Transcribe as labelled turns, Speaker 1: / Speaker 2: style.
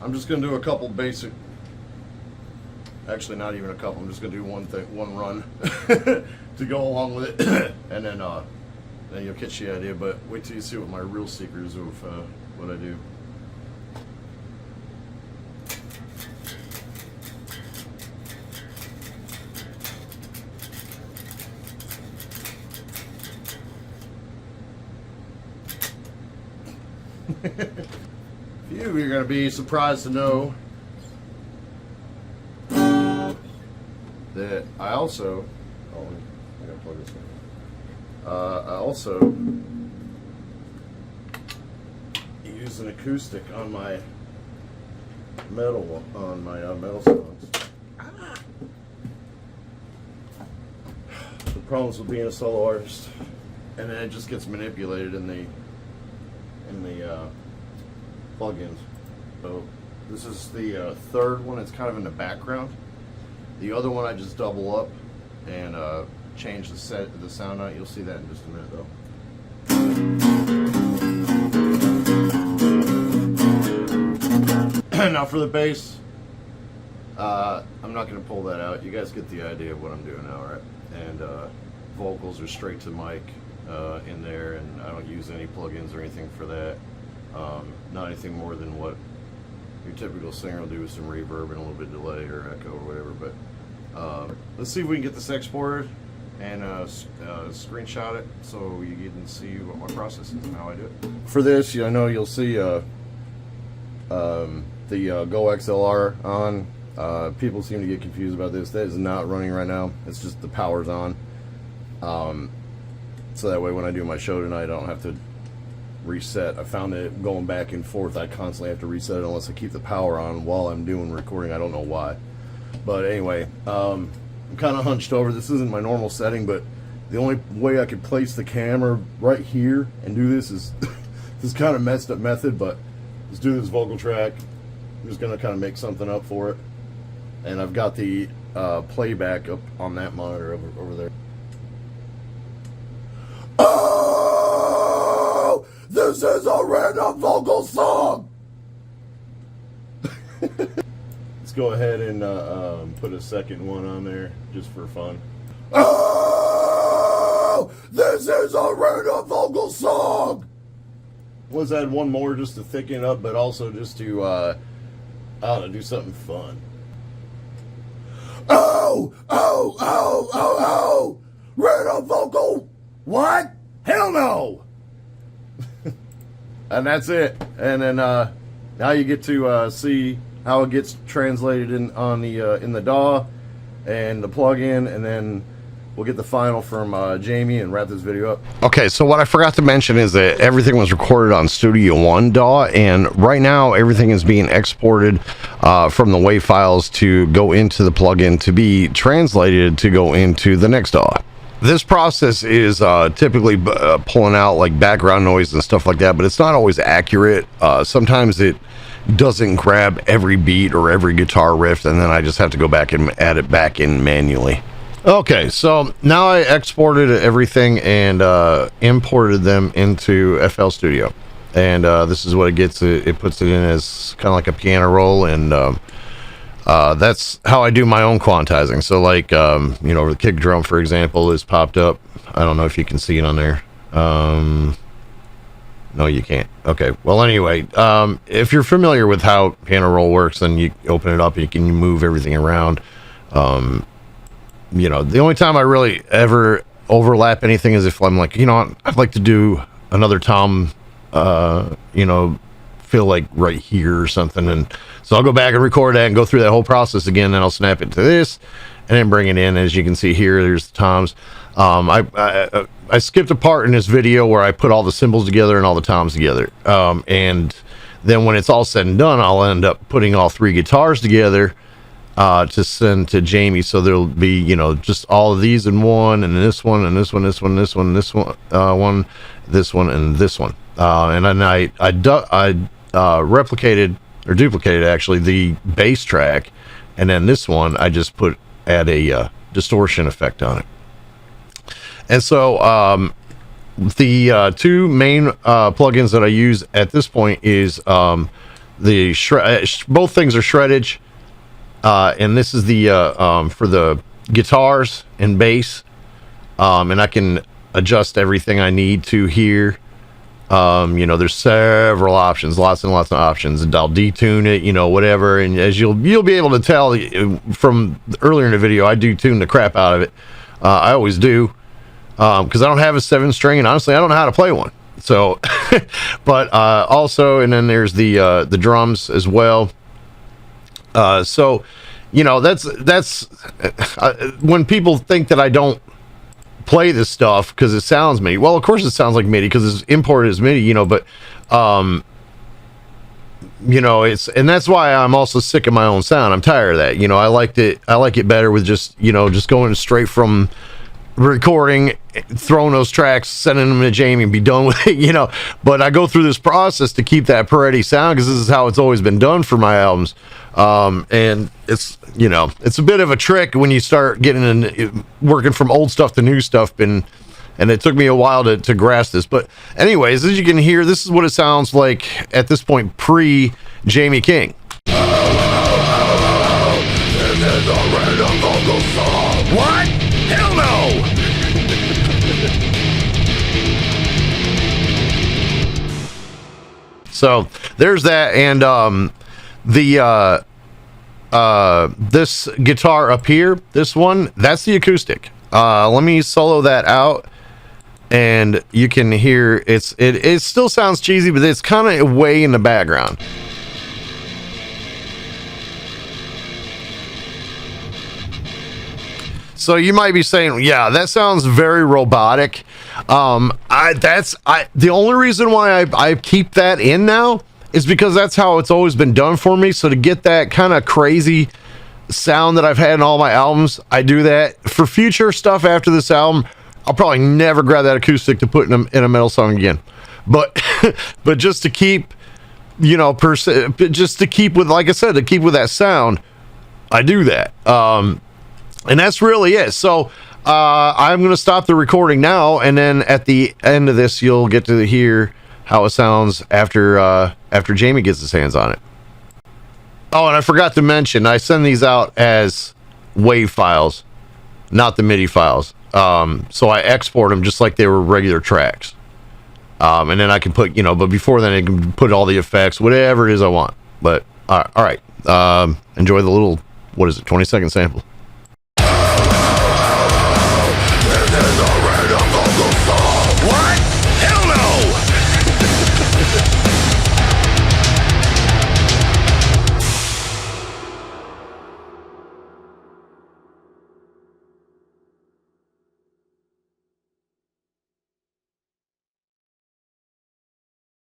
Speaker 1: I'm just gonna do a couple basic, actually not even a couple, I'm just gonna do one run to go along with it, and then you'll catch the idea. But wait till you see what my real secret is of what I do. Few of you are going to be surprised to know that I also, I gotta plug this in. I also use an acoustic on my metal songs. The problems with being a solo artist, and then it just gets manipulated in the plugins. So this is the third one. It's kind of in the background. The other one I just double up and change the sound out. You'll see that in just a minute though. Now for the bass, I'm not going to pull that out. You guys get the idea of what I'm doing now, right? And vocals are straight to mic in there, and I don't use any plugins or anything for that. Not anything more than what your typical singer will do with some reverb and a little bit of delay or echo or whatever. But let's see if we can get this exported and screenshot it so you can see what my process is and how I do it. For this, I know you'll see the Go XLR on. People seem to get confused about this. That is not running right now. It's just the power's on. So that way when I do my show tonight, I don't have to reset. I found that going back and forth, I constantly have to reset it unless I keep the power on while I'm doing recording. I don't know why. But anyway, I'm kind of hunched over. This isn't my normal setting, but the only way I could place the camera right here and do this is this kind of messed up method, but let's do this vocal track. I'm just going to kind of make something up for it. And I've got the playback up on that monitor over there. Oh, this is a random vocal song. Let's go ahead and put a second one on there just for fun. Oh, this is a random vocal song. Let's add one more just to thicken it up, but also just to, I don't know, do something fun. Oh, oh, oh, oh, oh, random vocal. What? Hell no! And that's it. And then now you get to see how it gets translated in the DAW and the plugin, and then we'll get the final from Jamie and wrap this video up. Okay, so what I forgot to mention is that everything was recorded on Studio One DAW, and right now everything is being exported from the WAV files to go into the plugin to be translated to go into the next DAW. This process is typically pulling out like background noise and stuff like that, but it's not always accurate. Sometimes it doesn't grab every beat or every guitar riff, and then I just have to go back and add it back in manually. Okay, so now I exported everything and imported them into FL Studio, and this is what it gets. It puts it in as kind of like a piano roll, and that's how I do my own quantizing. So like, you know, the kick drum, for example, is popped up. I don't know if you can see it on there. No, you can't. Okay. Well, anyway, if you're familiar with how piano roll works, then you open it up, you can move everything around. You know, the only time I really ever overlap anything is if I'm like, you know, I'd like to do another tom, you know, feel like right here or something, and so I'll go back and record that and go through that whole process again, then I'll snap it to this and then bring it in. As you can see here, there's the toms. I skipped a part in this video where I put all the cymbals together and all the toms together, and then when it's all said and done, I'll end up putting all three guitars together to send to Jamie. So there'll be, you know, just all of these in one, and this one, and this one, this one, this one, this one, this one, and this one. And then I replicated or duplicated actually the bass track, and then this one I just add a distortion effect on it. And so the two main plugins that I use at this point is
Speaker 2: both things are shreddage, and this is the for the guitars and bass, and I can adjust everything I need to here. There's several options, lots and lots of options, and I'll detune it, whatever. And as you'll be able to tell from earlier in the video, I do tune the crap out of it. I always do, because I don't have a 7-string, and honestly, I don't know how to play one. So, but also, and then there's the drums as well. So, that's when people think that I don't play this stuff because it sounds MIDI. Well, of course it sounds like MIDI because it's imported as MIDI, but and that's why I'm also sick of my own sound. I'm tired of that. I like it better with just going straight from recording, throwing those tracks, sending them to Jamie and be done with it, but I go through this process to keep that Peredy sound because this is how it's always been done for my albums. And it's a bit of a trick when you start working from old stuff to new stuff, and it took me a while to grasp this. But anyways, as you can hear, this is what it sounds like at this point pre Jamie King.
Speaker 3: What? Hell no!
Speaker 2: So there's that, and this guitar up here, this one, that's the acoustic. Let me solo that out, and you can hear it still sounds cheesy, but it's kind of way in the background. So you might be saying, yeah, that sounds very robotic. The only reason why I keep that in now is because that's how it's always been done for me. So to get that kind of crazy sound that I've had in all my albums, I do that. For future stuff after this album, I'll probably never grab that acoustic to put in a metal song again. But but just to keep, just to keep with, like I said, to keep with that sound, I do that. And that's really it. So I'm going to stop the recording now, and then at the end of this, you'll get to hear how it sounds after Jamie gets his hands on it. Oh, and I forgot to mention, I send these out as WAV files, not the MIDI files. So I export them just like they were regular tracks. And then I can put, but before then I can put all the effects, whatever it is I want. But all right. Enjoy the little, 20-second sample.